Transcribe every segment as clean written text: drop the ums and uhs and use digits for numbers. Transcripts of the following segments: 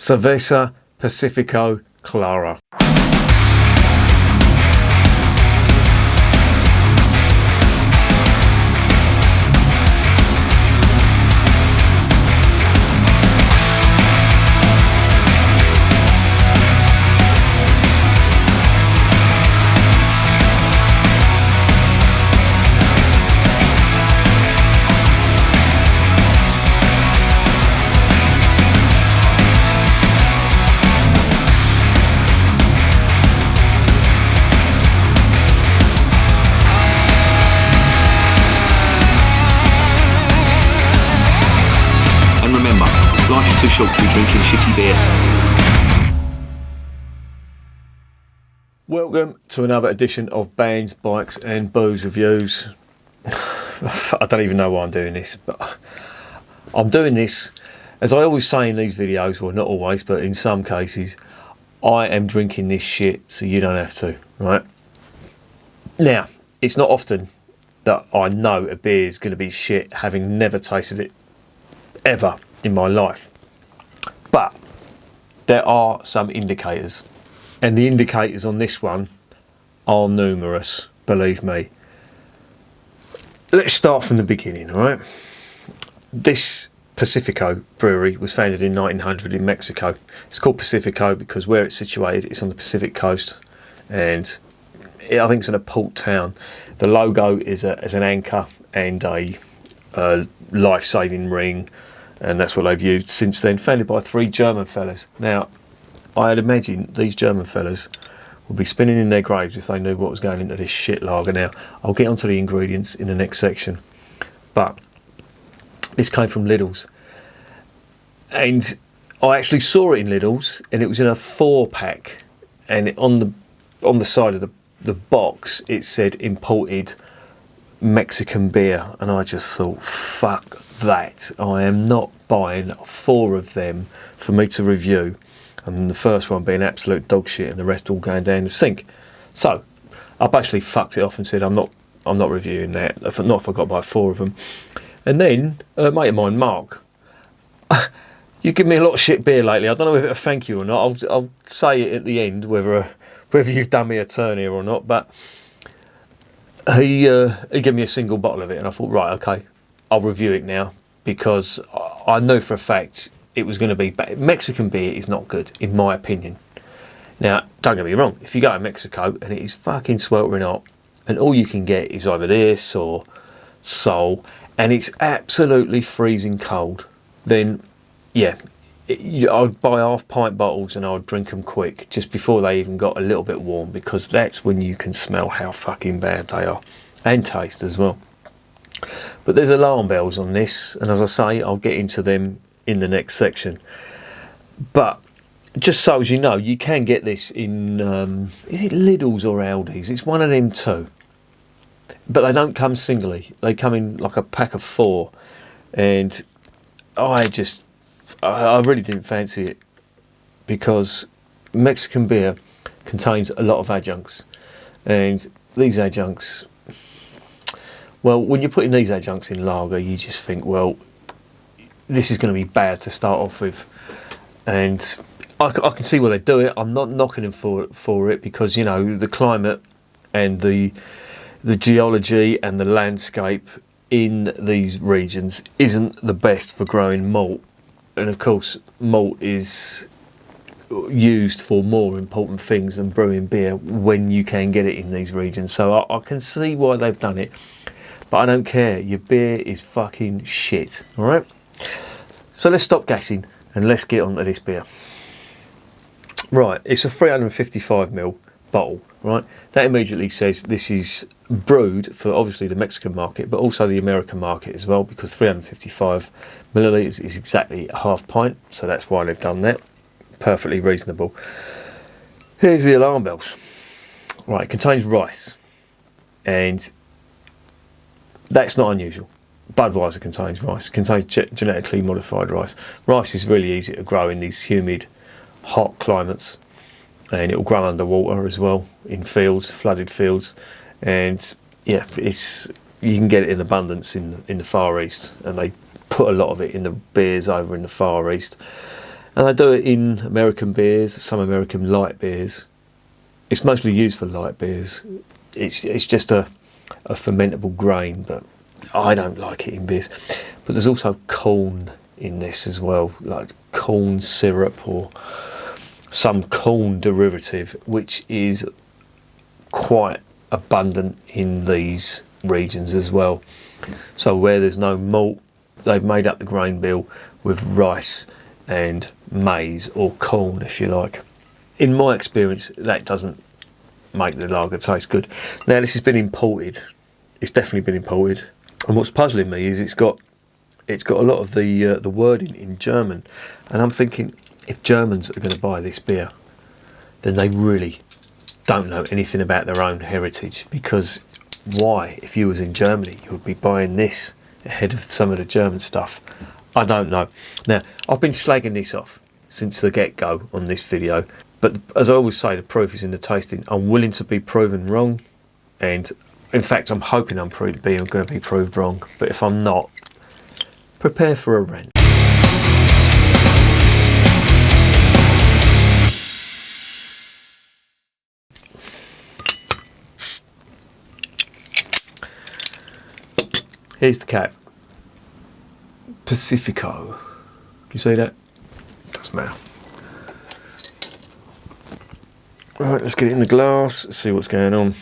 Cerveza Pacifico Clara. Life is too short to be drinking shitty beer. Welcome to another edition of Bands, Bikes and Booze Reviews. I don't even know why I'm doing this, but I'm doing this, as I always say in these videos, well not always, but in some cases, I am drinking this shit so you don't have to, right? Now, it's not often that I know a beer is going to be shit, having never tasted it ever in my life, but there are some indicators, and the indicators on this one are numerous, believe me. Let's start from the beginning, all right? This Pacifico brewery was founded in 1900 in Mexico. It's called Pacifico because where it's situated, it's on the Pacific coast, and I think it's in a port town. The logo is an anchor and a life-saving ring, and that's what they've used since then. Founded by three German fellas. Now, I'd imagine these German fellas would be spinning in their graves if they knew what was going into this shit lager. Now, I'll get onto the ingredients in the next section, but this came from Lidl's, and I actually saw it in Lidl's, and it was in a 4-pack, and on the side of the box it said imported Mexican beer, and I just thought, fuck that, I am not buying 4 of them for me to review, and the first one being absolute dog shit and the rest all going down the sink. So I basically fucked it off and said I'm not reviewing that, not if I got to buy 4 of them. And then a mate of mine, Mark, you give me a lot of shit beer lately, I don't know if it'll thank you or not, I'll say it at the end whether you've done me a turn here or not, but he gave me a single bottle of it, and I thought, right, okay, I'll review it now, because I know for a fact it was going to be bad. Mexican beer is not good, in my opinion. Now, don't get me wrong, if you go to Mexico and it is fucking sweltering hot, and all you can get is either this or Sol, and it's absolutely freezing cold, then yeah, I'd buy half-pint bottles and I'd drink them quick, just before they even got a little bit warm, because that's when you can smell how fucking bad they are, and taste as well. But there's alarm bells on this, and as I say, I'll get into them in the next section. But just so as you know, you can get this in, is it Lidl's or Aldi's? It's one of them two. But they don't come singly. They come in like a pack of 4. And I really didn't fancy it, because Mexican beer contains a lot of adjuncts. And these adjuncts, well, when you're putting these adjuncts in lager, you just think, well, this is going to be bad to start off with. And I can see why they do it. I'm not knocking them for it, because, you know, the climate and the geology and the landscape in these regions isn't the best for growing malt. And of course, malt is used for more important things than brewing beer when you can get it in these regions. So I can see why they've done it. But I don't care, your beer is fucking shit, alright? So let's stop gassing and let's get on to this beer. Right, it's a 355ml bottle, right? That immediately says this is brewed for obviously the Mexican market, but also the American market as well, because 355 millilitres is exactly a half pint, so that's why they've done that. Perfectly reasonable. Here's the alarm bells. Right, it contains rice, and that's not unusual. Budweiser contains rice. It contains genetically modified rice. Rice is really easy to grow in these humid, hot climates, and it will grow underwater as well, in fields, flooded fields, and yeah, you can get it in abundance in the Far East, and they put a lot of it in the beers over in the Far East. And they do it in American beers, some American light beers. It's mostly used for light beers. It's just a fermentable grain, but I don't like it in beers. But there's also corn in this as well, like corn syrup or some corn derivative, which is quite abundant in these regions as well. So where there's no malt, they've made up the grain bill with rice and maize or corn, if you like. In my experience, that doesn't make the lager taste good. Now, this has been imported. It's definitely been imported. And what's puzzling me is it's got a lot of the wording in German. And I'm thinking, if Germans are going to buy this beer, then they really don't know anything about their own heritage. Because why, if you was in Germany, you would be buying this ahead of some of the German stuff? I don't know. Now, I've been slagging this off since the get-go on this video, but as I always say, the proof is in the tasting. I'm willing to be proven wrong, and in fact, I'm hoping I'm going to be proved wrong, but if I'm not, prepare for a rant. Here's the cap. Pacifico. Can you see that? Doesn't matter. Right, let's get it in the glass, see what's going on.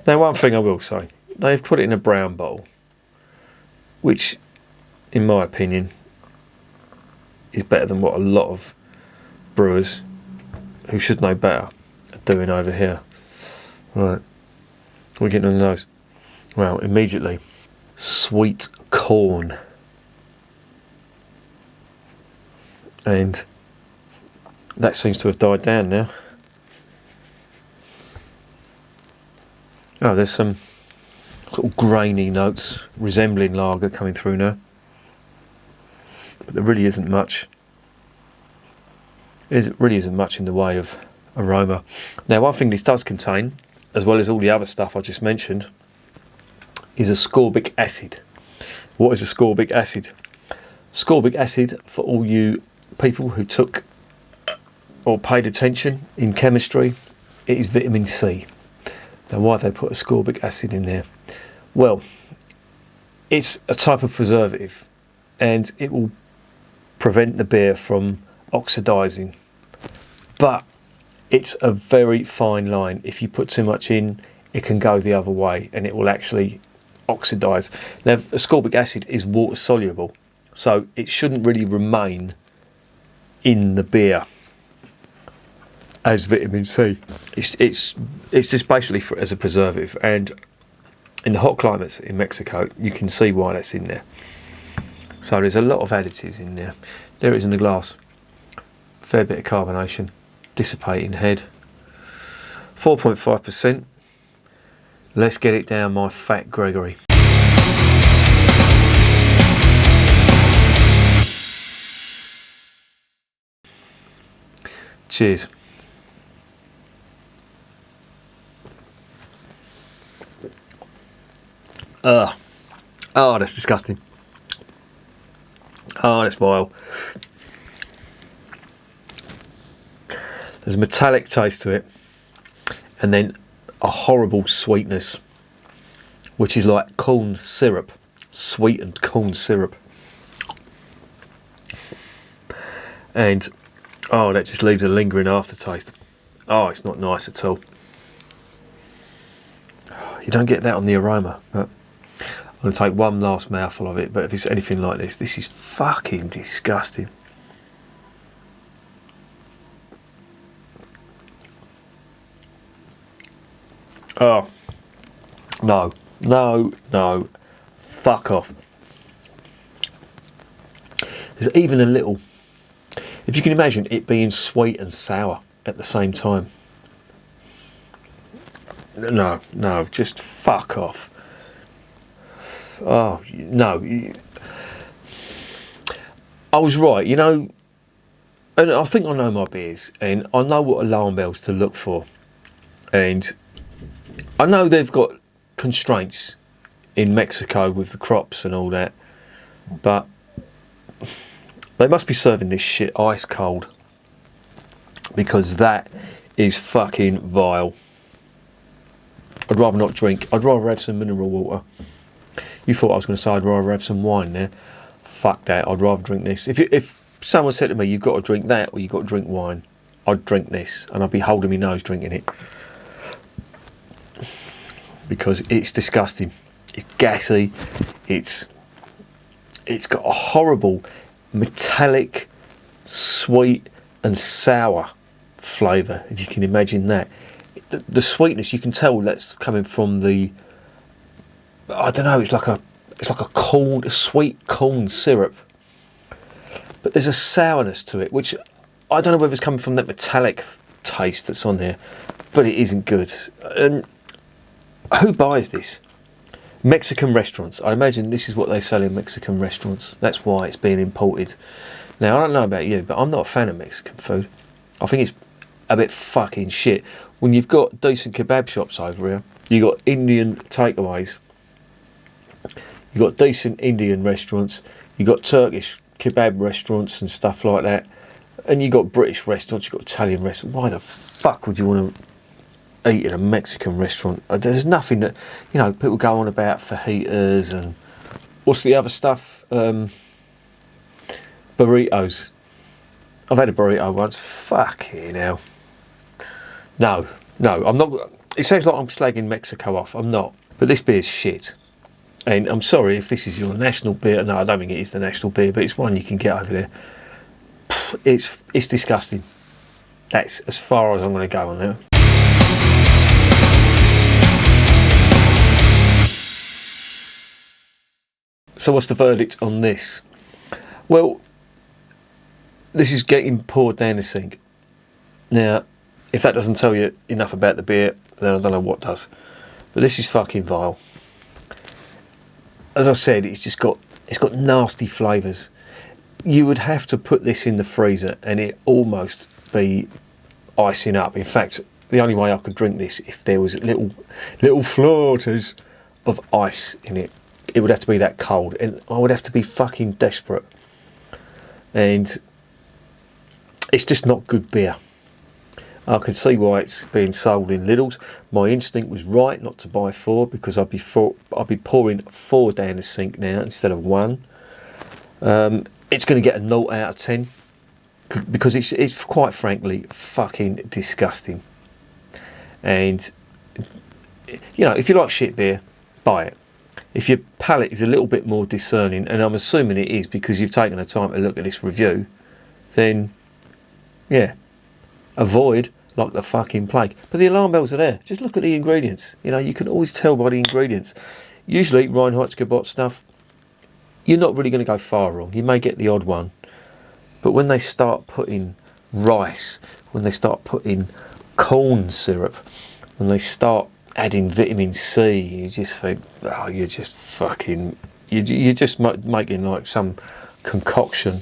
Now, one thing I will say, they've put it in a brown bottle, which, in my opinion, is better than what a lot of brewers who should know better are doing over here. Right, we're getting on the nose. Well, immediately, sweet corn. And that seems to have died down now. Oh, there's some sort of grainy notes resembling lager coming through now. But there really isn't much. There really isn't much in the way of aroma. Now, one thing this does contain, as well as all the other stuff I just mentioned, is ascorbic acid. What is ascorbic acid? Ascorbic acid, for all you people who took or paid attention in chemistry, it is vitamin C. Now, why have they put ascorbic acid in there? Well, it's a type of preservative, and it will prevent the beer from oxidizing. But it's a very fine line. If you put too much in, it can go the other way, and it will actually oxidize. Now, ascorbic acid is water soluble, so it shouldn't really remain in the beer as vitamin C. It's just basically as a preservative, and in the hot climates in Mexico, you can see why that's in there. So there's a lot of additives in there. There it is in the glass. Fair bit of carbonation, dissipating head, 4.5%. Let's get it down my fat Gregory. Cheers. Oh, that's disgusting. Oh, that's vile. There's a metallic taste to it, and then a horrible sweetness, which is like corn syrup, sweetened corn syrup. And oh, that just leaves a lingering aftertaste. Oh, it's not nice at all. You don't get that on the aroma, but I'm going to take one last mouthful of it. But if it's anything like this is fucking disgusting. Oh, no, fuck off. There's even a little, if you can imagine it being sweet and sour at the same time. No, just fuck off. Oh, no. I was right, you know, and I think I know my beers, and I know what alarm bells to look for. And I know they've got constraints in Mexico with the crops and all that, but they must be serving this shit ice cold. because that is fucking vile. I'd rather not drink. I'd rather have some mineral water. You thought I was going to say I'd rather have some wine there. Fuck that. I'd rather drink this. If someone said to me, you've got to drink that or you've got to drink wine, I'd drink this, and I'd be holding my nose drinking it. Because it's disgusting. It's gassy. It's got a horrible metallic, sweet and sour flavour, if you can imagine that. The sweetness, you can tell that's coming from the, I don't know, it's like a sweet corn syrup. But there's a sourness to it, which I don't know whether it's coming from that metallic taste that's on there, but it isn't good. And who buys this? Mexican restaurants. I imagine this is what they sell in Mexican restaurants. That's why it's being imported. Now, I don't know about you, but I'm not a fan of Mexican food. I think it's a bit fucking shit. When you've got decent kebab shops over here, you've got Indian takeaways, you've got decent Indian restaurants, you've got Turkish kebab restaurants and stuff like that, and you've got British restaurants, you've got Italian restaurants. Why the fuck would you want to eat in a Mexican restaurant? There's nothing that, you know, people go on about fajitas and what's the other stuff? Burritos. I've had a burrito once. Fucking hell. No, I'm not. It sounds like I'm slagging Mexico off. I'm not. But this beer's shit. And I'm sorry if this is your national beer. No, I don't think it is the national beer, but it's one you can get over there. It's disgusting. That's as far as I'm going to go on that. So what's the verdict on this? Well, this is getting poured down the sink. Now, if that doesn't tell you enough about the beer, then I don't know what does. But this is fucking vile. As I said, it's got nasty flavours. You would have to put this in the freezer and it almost be icing up. In fact, the only way I could drink this if there was little floaters of ice in it. It would have to be that cold, and I would have to be fucking desperate. And it's just not good beer. I can see why it's being sold in littles. My instinct was right not to buy 4 because I'd be pouring 4 down the sink now instead of 1. It's going to get a 0 out of 10 because it's quite frankly fucking disgusting. And you know, if you like shit beer, buy it. If your palate is a little bit more discerning, and I'm assuming it is because you've taken the time to look at this review, then yeah, avoid like the fucking plague. But the alarm bells are there. Just look at the ingredients. You know, you can always tell by the ingredients. Usually Reinheitsgebot stuff, you're not really going to go far wrong. You may get the odd one, but when they start putting rice, when they start putting corn syrup, when they start adding vitamin C, you just think, oh, you're just fucking, you're just making like some concoction.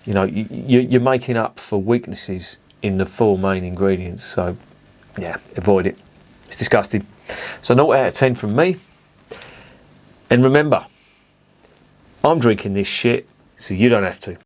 You know, you're making up for weaknesses in the 4 main ingredients. So, yeah, avoid it. It's disgusting. So, 0 out of 10 from me. And remember, I'm drinking this shit, so you don't have to.